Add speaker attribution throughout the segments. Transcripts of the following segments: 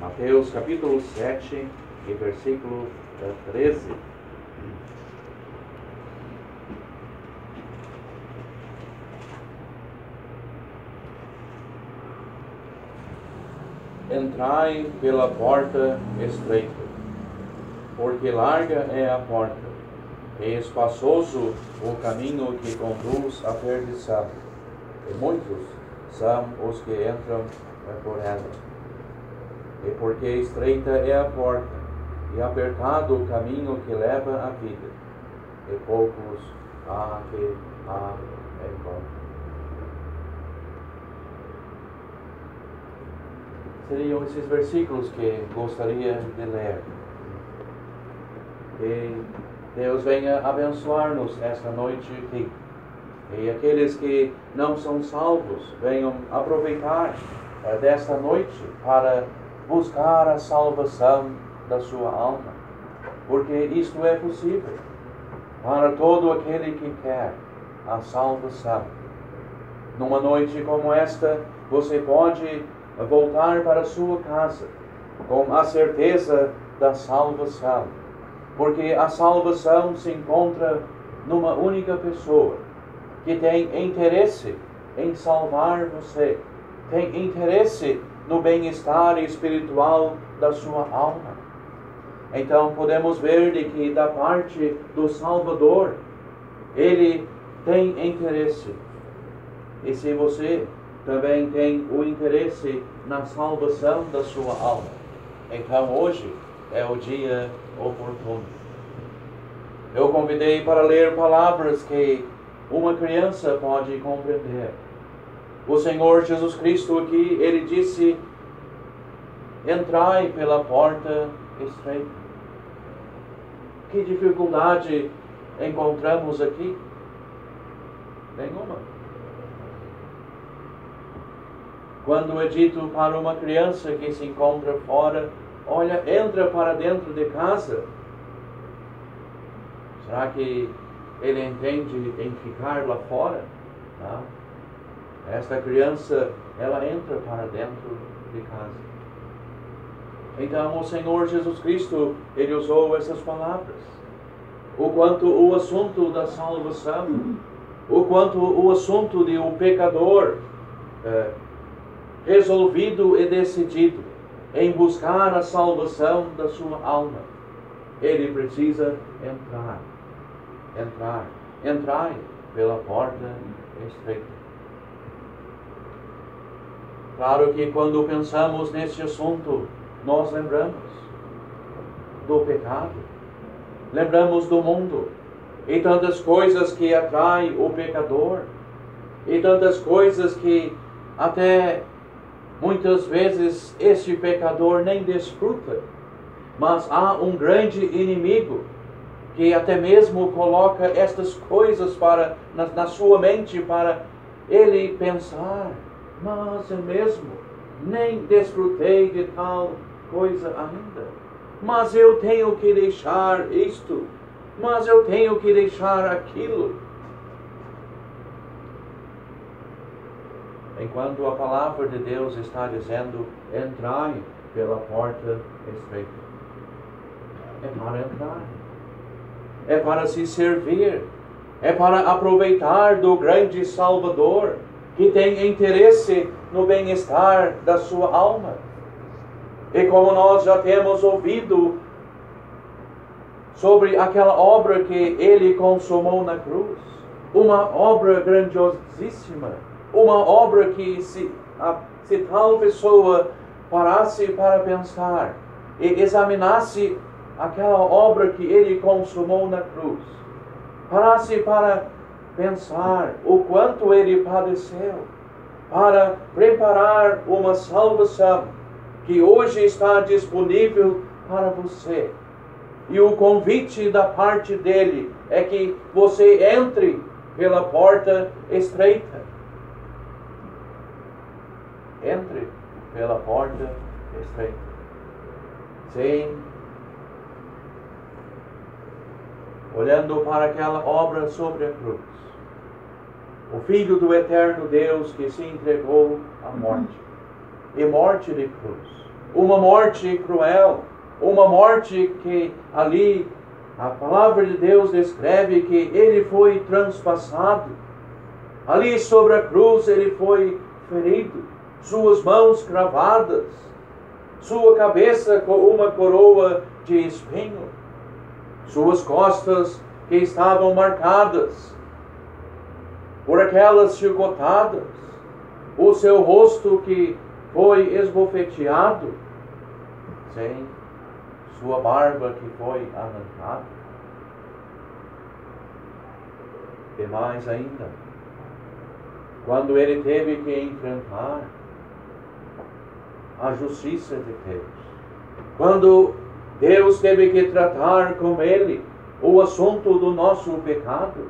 Speaker 1: Mateus capítulo 7 e versículo 13. Entrai pela porta estreita, porque larga é a porta, e espaçoso o caminho que conduz à perdição, e muitos são os que entram por ela. E porque estreita é a porta, e apertado o caminho que leva à vida, e poucos há que a encontram. Seriam esses versículos que gostaria de ler. Que Deus venha abençoar-nos esta noite aqui. E aqueles que não são salvos venham aproveitar desta noite para buscar a salvação da sua alma. Porque isto é possível para todo aquele que quer a salvação. Numa noite como esta, você pode voltar para a sua casa com a certeza da salvação. Porque a salvação se encontra numa única pessoa que tem interesse em salvar você, tem interesse no bem-estar espiritual da sua alma. Então podemos ver de que da parte do Salvador, Ele tem interesse. E se você também tem o interesse na salvação da sua alma, então hoje é o dia oportuno. Eu convidei para ler palavras que uma criança pode compreender. O Senhor Jesus Cristo aqui, Ele disse: entrai pela porta estreita. Que dificuldade encontramos aqui? Nenhuma. Quando é dito para uma criança que se encontra fora, olha, entra para dentro de casa, será que ele entende em ficar lá fora? Não. Esta criança, ela entra para dentro de casa. Então o Senhor Jesus Cristo, Ele usou essas palavras. O quanto o assunto da salvação, o quanto o assunto de um pecador resolvido e decidido em buscar a salvação da sua alma, ele precisa entrai pela porta estreita. Claro que quando pensamos nesse assunto, nós lembramos do pecado, lembramos do mundo, e tantas coisas que atraem o pecador, e tantas coisas que até muitas vezes este pecador nem desfruta, mas há um grande inimigo que até mesmo coloca estas coisas na sua mente para ele pensar: mas é mesmo, nem desfrutei de tal coisa ainda, mas eu tenho que deixar isto, mas eu tenho que deixar aquilo. Enquanto a palavra de Deus está dizendo: entrai pela porta estreita. É para entrar. É para se servir. É para aproveitar do grande Salvador, que tem interesse no bem-estar da sua alma. E como nós já temos ouvido sobre aquela obra que Ele consumou na cruz, uma obra grandiosíssima, uma obra que se tal pessoa parasse para pensar e examinasse aquela obra que Ele consumou na cruz, parasse para pensar o quanto Ele padeceu para preparar uma salvação que hoje está disponível para você. E o convite da parte dele é que você entre pela porta estreita. Entre pela porta estreita. Sim. Olhando para aquela obra sobre a cruz. O Filho do eterno Deus que se entregou à morte. E morte de cruz. uma morte cruel, uma morte que ali a palavra de Deus descreve que ele foi transpassado. Ali sobre a cruz ele foi ferido, suas mãos cravadas, sua cabeça com uma coroa de espinho, suas costas que estavam marcadas por aquelas chicotadas, o seu rosto que foi esbofeteado, sim, sua barba que foi arrancada. E mais ainda, quando ele teve que enfrentar a justiça de Deus, quando Deus teve que tratar com ele o assunto do nosso pecado,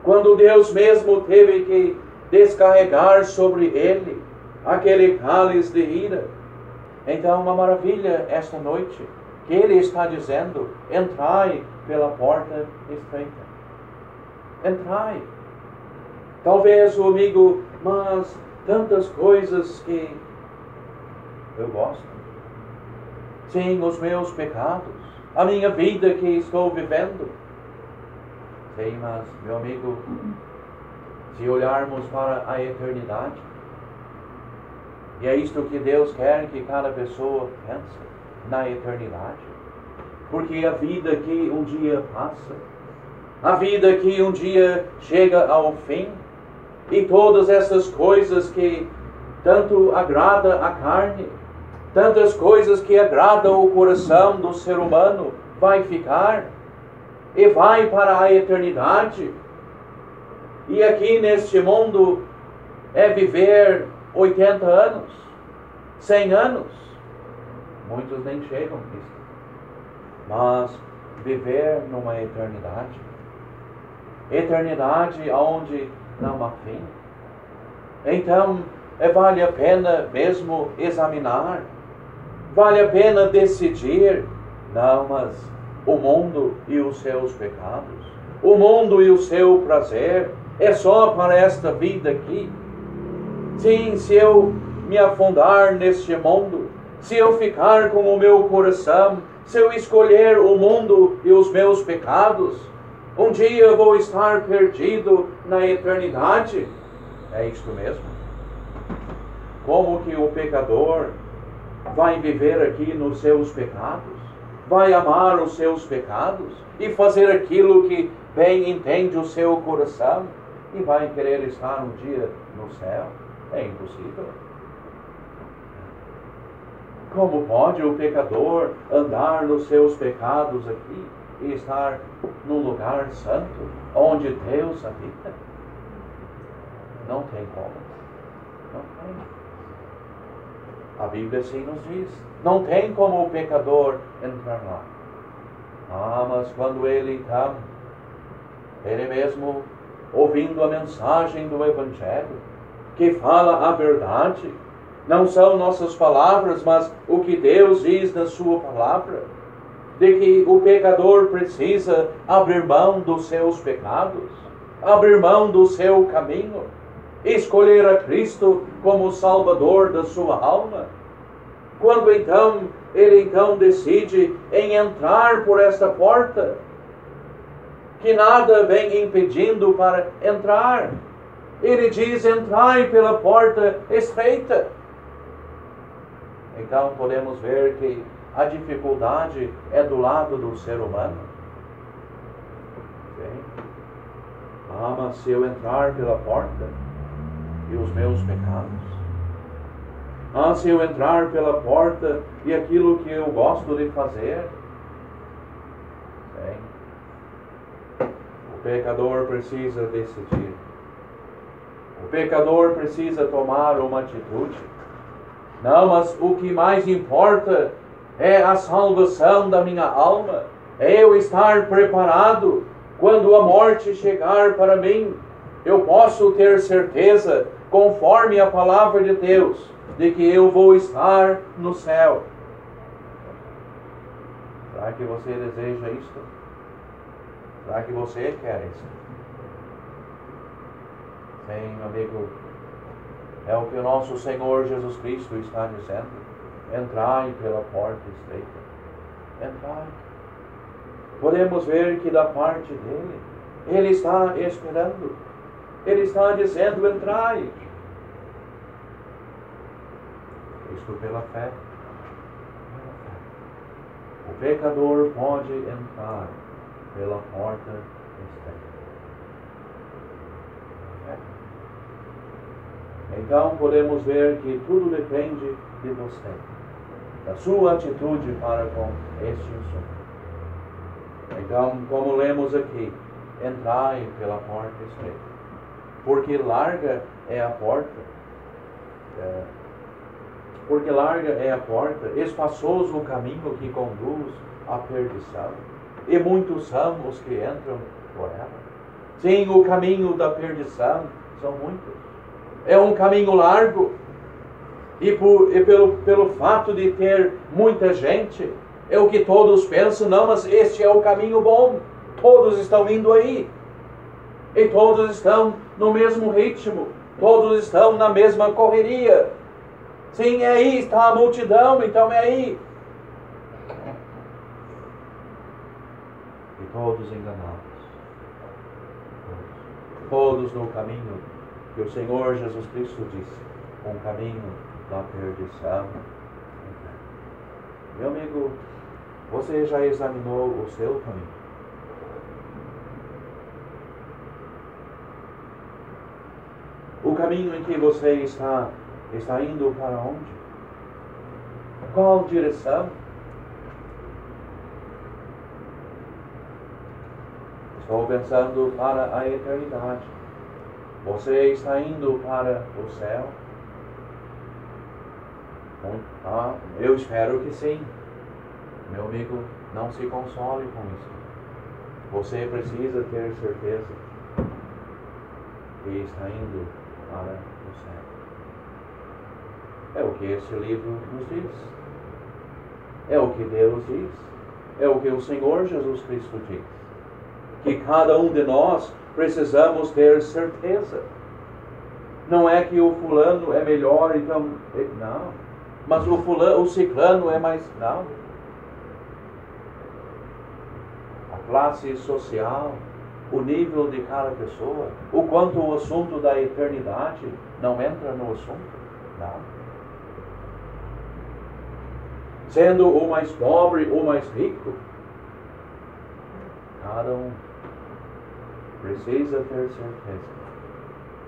Speaker 1: quando Deus mesmo teve que descarregar sobre ele aquele cálice de ira. Então, uma maravilha esta noite, que ele está dizendo: entrai pela porta estreita. Entrai. Talvez o amigo, mas tantas coisas que eu gosto. Sim, os meus pecados, a minha vida que estou vivendo. Sim, mas, meu amigo, se olharmos para a eternidade, e é isto que Deus quer que cada pessoa pense, na eternidade. Porque a vida que um dia passa, a vida que um dia chega ao fim, e todas essas coisas que tanto agrada a carne, tantas coisas que agradam o coração do ser humano, vai ficar e vai para a eternidade. E aqui neste mundo é viver 80 anos, 100 anos. Muitos nem chegam a isso. Mas viver numa eternidade. Eternidade onde não há fim. Então, vale a pena mesmo examinar. Vale a pena decidir. Não, mas o mundo e os seus pecados, o mundo e o seu prazer, é só para esta vida aqui. Sim, se eu me afundar neste mundo, se eu ficar com o meu coração, se eu escolher o mundo e os meus pecados, um dia eu vou estar perdido na eternidade. É isto mesmo. Como que o pecador vai viver aqui nos seus pecados? Vai amar os seus pecados e fazer aquilo que bem entende o seu coração e vai querer estar um dia no céu? É impossível. Como pode o pecador andar nos seus pecados aqui e estar num lugar santo, onde Deus habita? Não tem como. Não tem. A Bíblia assim nos diz. Não tem como o pecador entrar lá. Ah, mas quando ele então, ele mesmo, ouvindo a mensagem do Evangelho, que fala a verdade, não são nossas palavras, mas o que Deus diz na sua palavra, de que o pecador precisa abrir mão dos seus pecados, abrir mão do seu caminho, escolher a Cristo como o Salvador da sua alma. Quando então ele então decide em entrar por esta porta, que nada vem impedindo para entrar. Ele diz: entrai pela porta estreita. Então podemos ver que a dificuldade é do lado do ser humano. Okay? Ah, mas se eu entrar pela porta e os meus pecados, ah, se eu entrar pela porta e aquilo que eu gosto de fazer, sim, o pecador precisa decidir. O pecador precisa tomar uma atitude. Não, mas o que mais importa é a salvação da minha alma. É eu estar preparado quando a morte chegar para mim. Eu posso ter certeza, conforme a palavra de Deus, de que eu vou estar no céu. Será que você deseja isto? Será que você quer isso? Sim, amigo. É o que o nosso Senhor Jesus Cristo está dizendo. Entrai pela porta estreita. Entrai. Podemos ver que da parte dele, ele está esperando. Ele está dizendo, entrai. Isto pela fé. O pecador pode entrar pela porta estreita. Então podemos ver que tudo depende de você, da sua atitude para com este assunto. Então, como lemos aqui, entrai pela porta estreita, porque larga é a porta, espaçoso o caminho que conduz à perdição, e muitos são os que entram por ela. Sim, o caminho da perdição são muitos. É um caminho largo, e pelo fato de ter muita gente, é o que todos pensam, não, mas este é o caminho bom, todos estão indo aí, e todos estão no mesmo ritmo, todos estão na mesma correria. Sim, é aí, está a multidão, então é aí. E todos enganados, todos no caminho que o Senhor Jesus Cristo disse, um caminho da perdição. Meu amigo, você já examinou o seu caminho? O caminho em que você está indo para onde? Qual direção? Estou pensando para a eternidade. Você está indo para o céu? Eu espero que sim. Meu amigo, não se console com isso. Você precisa ter certeza que está indo para o céu. É o que este livro nos diz. É o que Deus diz. É o que o Senhor Jesus Cristo diz. Que cada um de nós precisamos ter certeza. Não é que o fulano é melhor, então... Não. Mas o ciclano é mais... Não. A classe social, o nível de cada pessoa, o quanto o assunto da eternidade não entra no assunto. Não. Sendo o mais pobre ou mais rico, cada um precisa ter certeza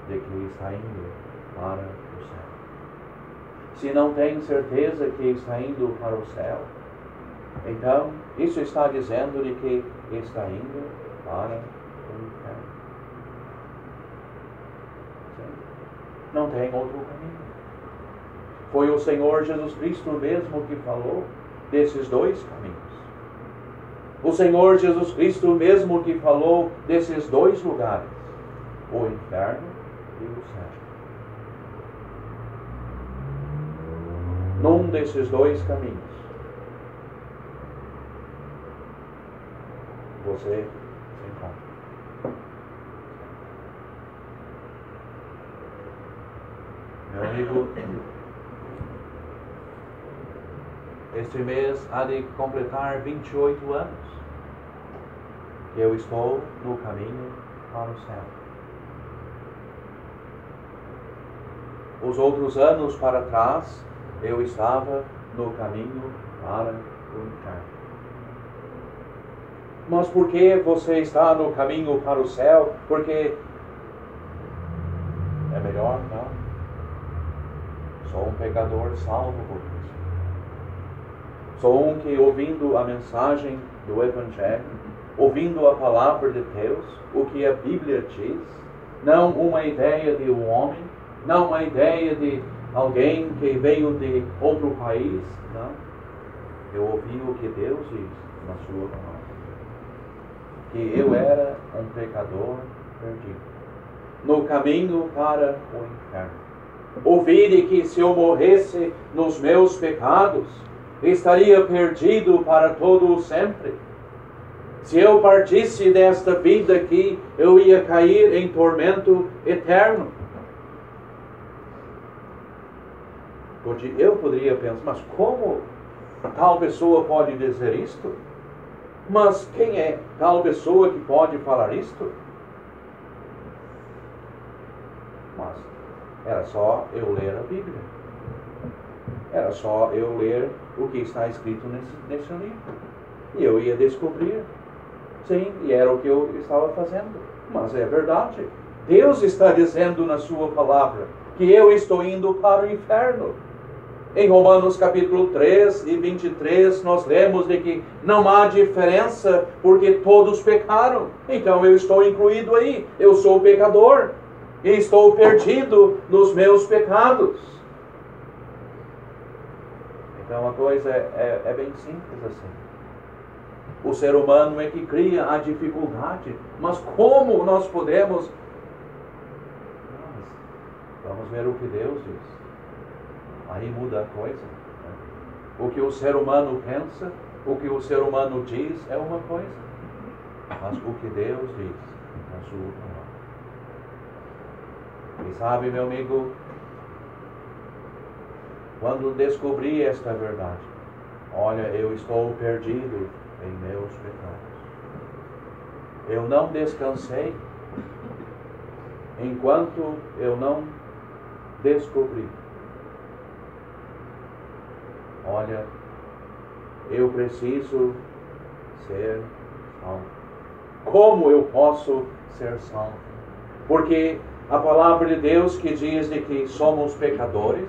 Speaker 1: de que está indo para o céu. Se não tem certeza que está indo para o céu, então isso está dizendo de que está indo para o inferno. Não tem outro caminho. Foi o Senhor Jesus Cristo mesmo que falou desses dois caminhos. O Senhor Jesus Cristo mesmo que falou desses dois lugares, o inferno e o céu. Num desses dois caminhos, você se encontra. Meu amigo, este mês há de completar 28 anos que eu estou no caminho para o céu. Os outros anos para trás, eu estava no caminho para o inferno. Mas por que você está no caminho para o céu? Porque é melhor? Não. Sou um pecador salvo por Cristo. Sou um que, ouvindo a mensagem do Evangelho, ouvindo a palavra de Deus, o que a Bíblia diz, não uma ideia de um homem, não uma ideia de alguém que veio de outro país, não. Eu ouvi o que Deus diz na sua palavra. Que eu era um pecador perdido, no caminho para o inferno. Ouvi de que se eu morresse nos meus pecados, estaria perdido para todo o sempre. Se eu partisse desta vida aqui, eu ia cair em tormento eterno. Eu poderia pensar, mas como tal pessoa pode dizer isto? Mas quem é tal pessoa que pode falar isto? Mas era só eu ler a Bíblia. Era só eu ler o que está escrito nesse livro. E eu ia descobrir. Sim, e era o que eu estava fazendo. Mas é verdade. Deus está dizendo na sua palavra que eu estou indo para o inferno. Em Romanos capítulo 3 e 23, nós lemos de que não há diferença porque todos pecaram. Então eu estou incluído aí. Eu sou pecador e estou perdido nos meus pecados. Então a coisa é bem simples assim. O ser humano é que cria a dificuldade. Mas como nós podemos? Vamos ver o que Deus diz. Aí muda a coisa. O que o ser humano pensa, o que o ser humano diz é uma coisa. Mas o que Deus diz na sua palavra. E sabe, meu amigo, quando descobri esta verdade, olha, eu estou perdido em meus pecados. Eu não descansei enquanto eu não descobri. Olha, eu preciso ser salvo. Como eu posso ser salvo? Porque a palavra de Deus que diz de que somos pecadores,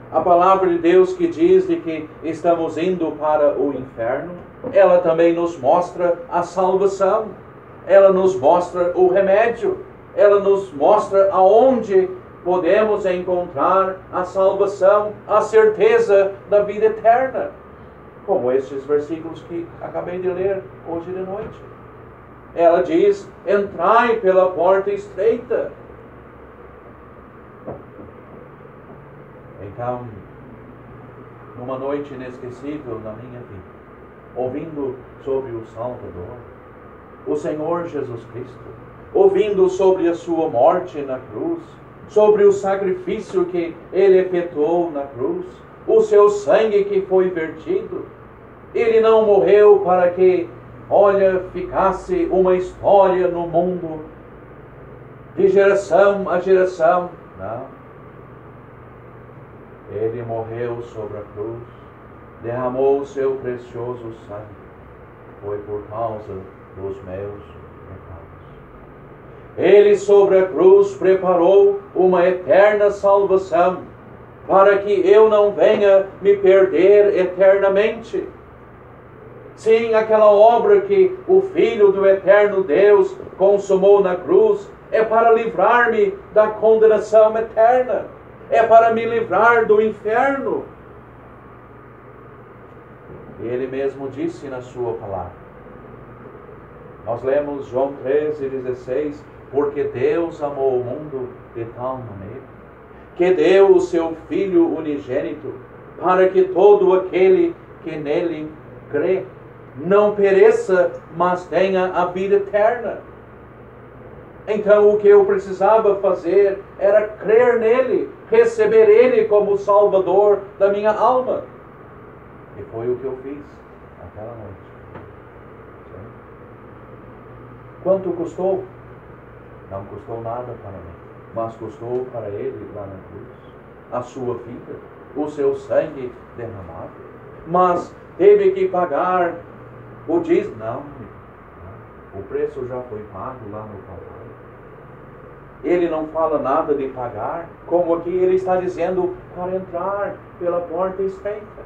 Speaker 1: a palavra de Deus que diz de que estamos indo para o inferno, ela também nos mostra a salvação. Ela nos mostra o remédio. Ela nos mostra aonde podemos encontrar a salvação, a certeza da vida eterna. Como estes versículos que acabei de ler hoje de noite. Ela diz, entrai pela porta estreita. Então, numa noite inesquecível na minha vida, ouvindo sobre o Salvador, o Senhor Jesus Cristo, ouvindo sobre a sua morte na cruz, sobre o sacrifício que Ele efetuou na cruz, o seu sangue que foi vertido. Ele não morreu para que, olha, ficasse uma história no mundo, de geração a geração. Não. Ele morreu sobre a cruz, derramou o seu precioso sangue. Foi por causa dos meus pecados. Ele sobre a cruz preparou uma eterna salvação, para que eu não venha me perder eternamente. Sim, aquela obra que o Filho do eterno Deus consumou na cruz é para livrar-me da condenação eterna. É para me livrar do inferno. Ele mesmo disse na sua palavra. Nós lemos João 13:16, porque Deus amou o mundo de tal maneira, que deu o seu Filho unigênito, para que todo aquele que nele crê, não pereça, mas tenha a vida eterna. Então o que eu precisava fazer era crer nele, receber ele como Salvador da minha alma. E foi o que eu fiz aquela noite. Sim. Quanto custou? Não custou nada para mim, mas custou para ele lá na cruz a sua vida, o seu sangue derramado. Mas teve que pagar o dízimo. Não, o preço já foi pago lá no Calvário. Ele não fala nada de pagar, como aqui ele está dizendo para entrar pela porta estreita.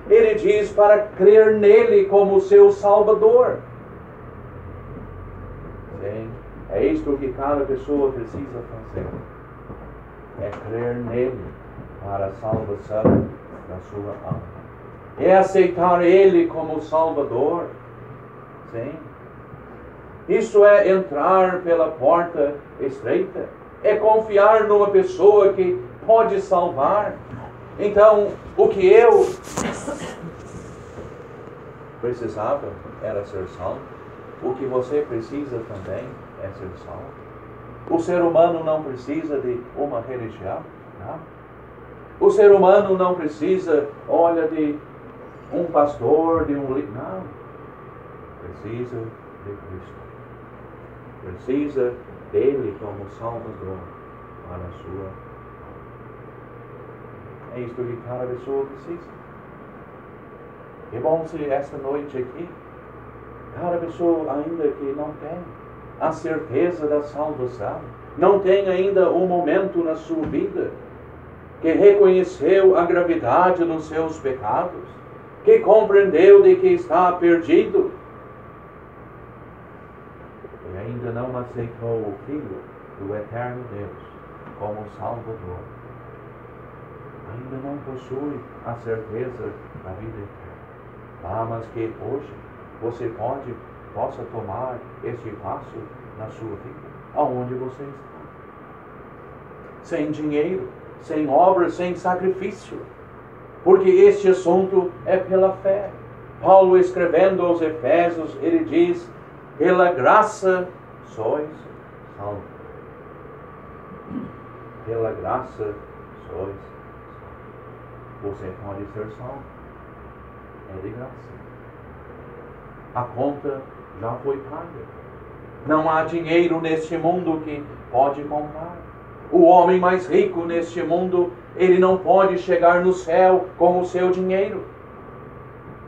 Speaker 1: Ele diz para crer nele como seu Salvador. Sim, é isto que cada pessoa precisa fazer. É crer nele para a salvação da sua alma. É aceitar ele como Salvador. Sim. Isso é entrar pela porta estreita. É confiar numa pessoa que pode salvar. Então, o que eu precisava era ser salvo. O que você precisa também é ser salvo. O ser humano não precisa de uma religião. Não. O ser humano não precisa, olha, de um pastor, de um líder. Não. Precisa de Cristo. Precisa dele como Salvador para a sua alma. É isto que cada pessoa precisa. É bom se esta noite aqui, cada pessoa ainda que não tem a certeza da salvação, não tem ainda um momento na sua vida que reconheceu a gravidade dos seus pecados, que compreendeu de que está perdido e ainda não aceitou o Filho do Eterno Deus como Salvador, ainda não possui a certeza da vida eterna. Mas que hoje você possa tomar este passo na sua vida, aonde você está. Sem dinheiro, sem obras, sem sacrifício. Porque este assunto é pela fé. Paulo, escrevendo aos Efésios, ele diz: pela graça sois salvos. Pela graça sois salvos. Você pode ser salvo. É de graça. A conta já foi paga. Não há dinheiro neste mundo que pode comprar. O homem mais rico neste mundo, ele não pode chegar no céu com o seu dinheiro,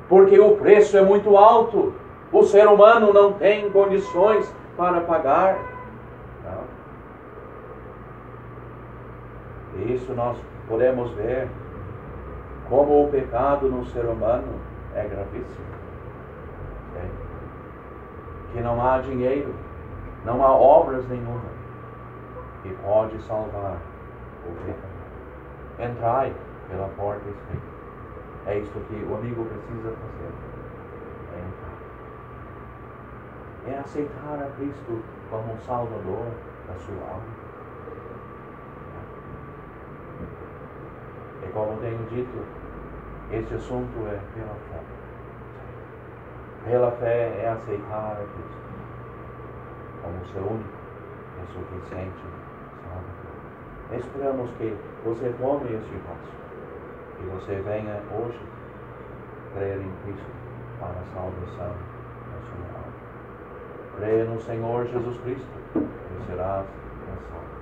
Speaker 1: porque o preço é muito alto. O ser humano não tem condições para pagar. Não. E isso nós podemos ver como o pecado no ser humano é gravíssimo. Que não há dinheiro, não há obras nenhuma que pode salvar o pecado. Entrai pela porta estreita. É isto que o amigo precisa fazer. É entrar. É aceitar a Cristo como um Salvador da sua alma. E como tenho dito, este assunto é pela fé. Pela fé é aceitar a Cristo como seu único e suficiente Salvador. Esperamos que você tome este passo, que você venha hoje crer em Cristo para a salvação da sua alma. Creia no Senhor Jesus Cristo e serás salvo.